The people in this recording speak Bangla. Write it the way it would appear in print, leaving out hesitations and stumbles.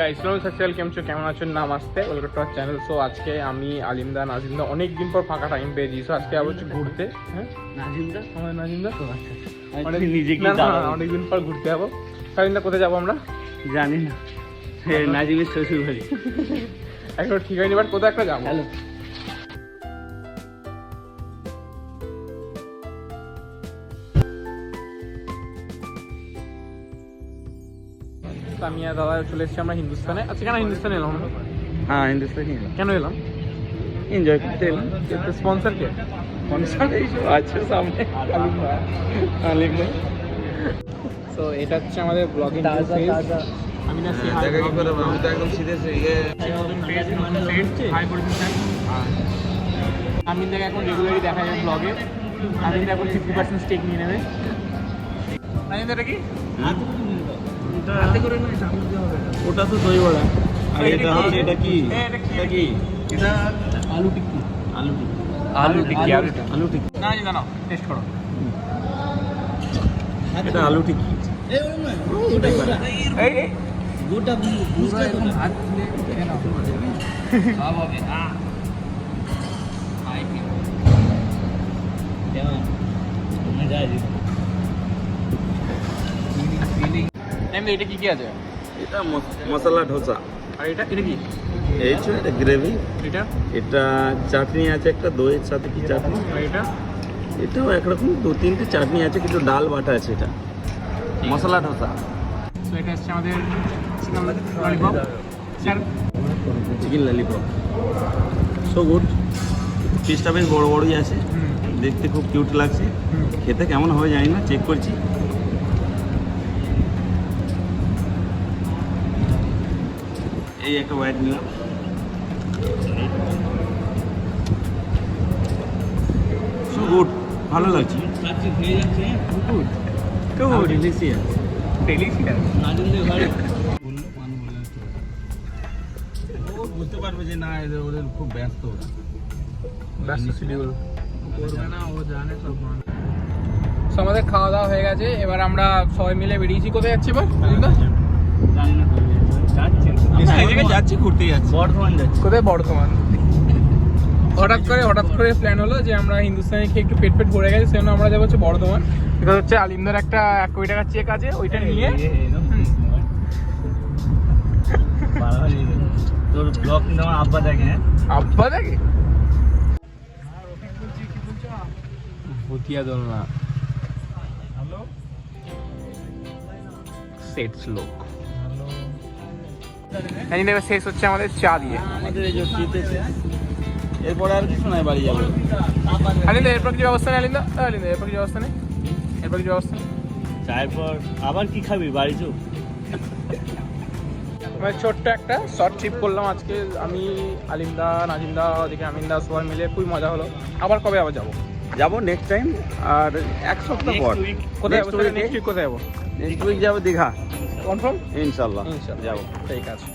গাইস নমস্কার সাকসেল কেমন আছেন নামাস্তে welcome to our channel. So আজকে আমি আলিমদা নাজিমদা অনেক দিন পর ফাঁকা টাইম পেয়েছি। সো আজকে আবার হচ্ছে ঘুরতে। হ্যাঁ নাজিমদা তো আচ্ছা অনেক দিন পর ঘুরতে যাবো। নাজিমদা কোথায় যাবো আমরা জানি না, নাজিমের শ্বশুর বাড়ি। এখন ঠিক হয়নি, বাট কোথায় একটা যাবো। হ্যালো, আমি আর দাদা চলে এসেছি আমরা হিন্দুস্তানে। আচ্ছা কেন হিন্দুস্তানে এলাম আমরা? হ্যাঁ হিন্দুস্তানি কেন এলাম? এনজয় করতে এলাম। স্পন্সর কে? স্পন্সর এইসব আছে সামনে, আলিম। সো এটা হচ্ছে আমাদের ব্লগিং আমি না সে দেখা কি করব, আমি তো একদম সিরিয়াস হয়ে আমি দেখে এখন রেগুলারই দেখা যায় ব্লগে। আমি এখন 50% স্টেক নিয়ে নেবে। এটা কি? ওটা তো দই বড়া, আর এটা হচ্ছে এটা কি? এটা কি? এটা আলু টিক্কি। না জানো, টেস্ট করো। এটা আলু টিক্কি। এই গোটা বুঝতে একদম হাত দিয়ে দেখে নাও। সব হবে। কেমন মজা আসবে? এটা কি কি আছে? এটা মশলা ধোসা। আর এটা কি? এই তো এটা গ্রেভি। এটা চাটনি আছে একটা, দইয়ের সাথে কি চাটনি। আর এটাও একরকম 2-3টে চাটনি আছে, কিন্তু ডাল বাটা আছে। এটা মশলা ধোসা। সো এটা হচ্ছে আমাদের chicken lollipop. Chicken lollipop so good. পিসটা বেশ বড় বড়ই আছে, দেখতে খুব কিউট লাগছে। খেতে কেমন হবে জানি না, চেক করছি। এই একটা হোয়াইট নিলাম। সো গুড, ভালো লাগছে। বুঝতে পারবে যে না, ওদের খুব ব্যস্ত শিডিউল করবে না, ও জানে সব। সো আমাদের খাওয়া দাওয়া হয়ে গেছে, এবার আমরা সবাই মিলে বেরিয়েছি। কোথায় যাচ্ছি এবার? যাচ্ছি, ঘুরতে যাচ্ছি, বর্ধমান যাচ্ছি। কোথায়? বর্ধমান। হঠাৎ করে প্ল্যান হলো যে আমরা হিন্দুস্তানে খেয়ে একটু পেট ভরে গেছে, সেজন্য আমরা যাবো হচ্ছে বর্ধমান। বিকজ হচ্ছে আলিমদার একটা 1 কোটি টাকার চেক আছে, ওইটা নিয়ে। তোর ব্লগ কিন্তু আমার আব্বা দেখে। আব্বা দেখে? ভুতিয়া দোলনা। হ্যালো সেটস লোক। শেষ হচ্ছে আমাদের চা দিয়ে। আমাদের এই যে জিতেছে, এরপরে আর কিছু নাই, বাড়ি যাবো। আলিন্দা এরপর কিছু ব্যবস্থা নেই? আলিন্দা এরপর কিছু ব্যবস্থা নেই? চায়ের পর আবার কি খাবি? বাড়ি চো। ছোট্ট একটা শর্ট ট্রিপ করলাম আজকে আমি, আলিমদা, নাজিমদা, ওদিকে আমিনদা, সবাই মিলে। খুবই মজা হলো। আবার কবে যাবো নেক্সট টাইম, আর 1 সপ্তাহ পর। কোথায় যাবো? নেক্সট উইক কোথায় যাবো? নেক্সট উইক যাবো দীঘা। কনফার্ম? ইনশাল্লাহ যাবো। ঠিক আছে।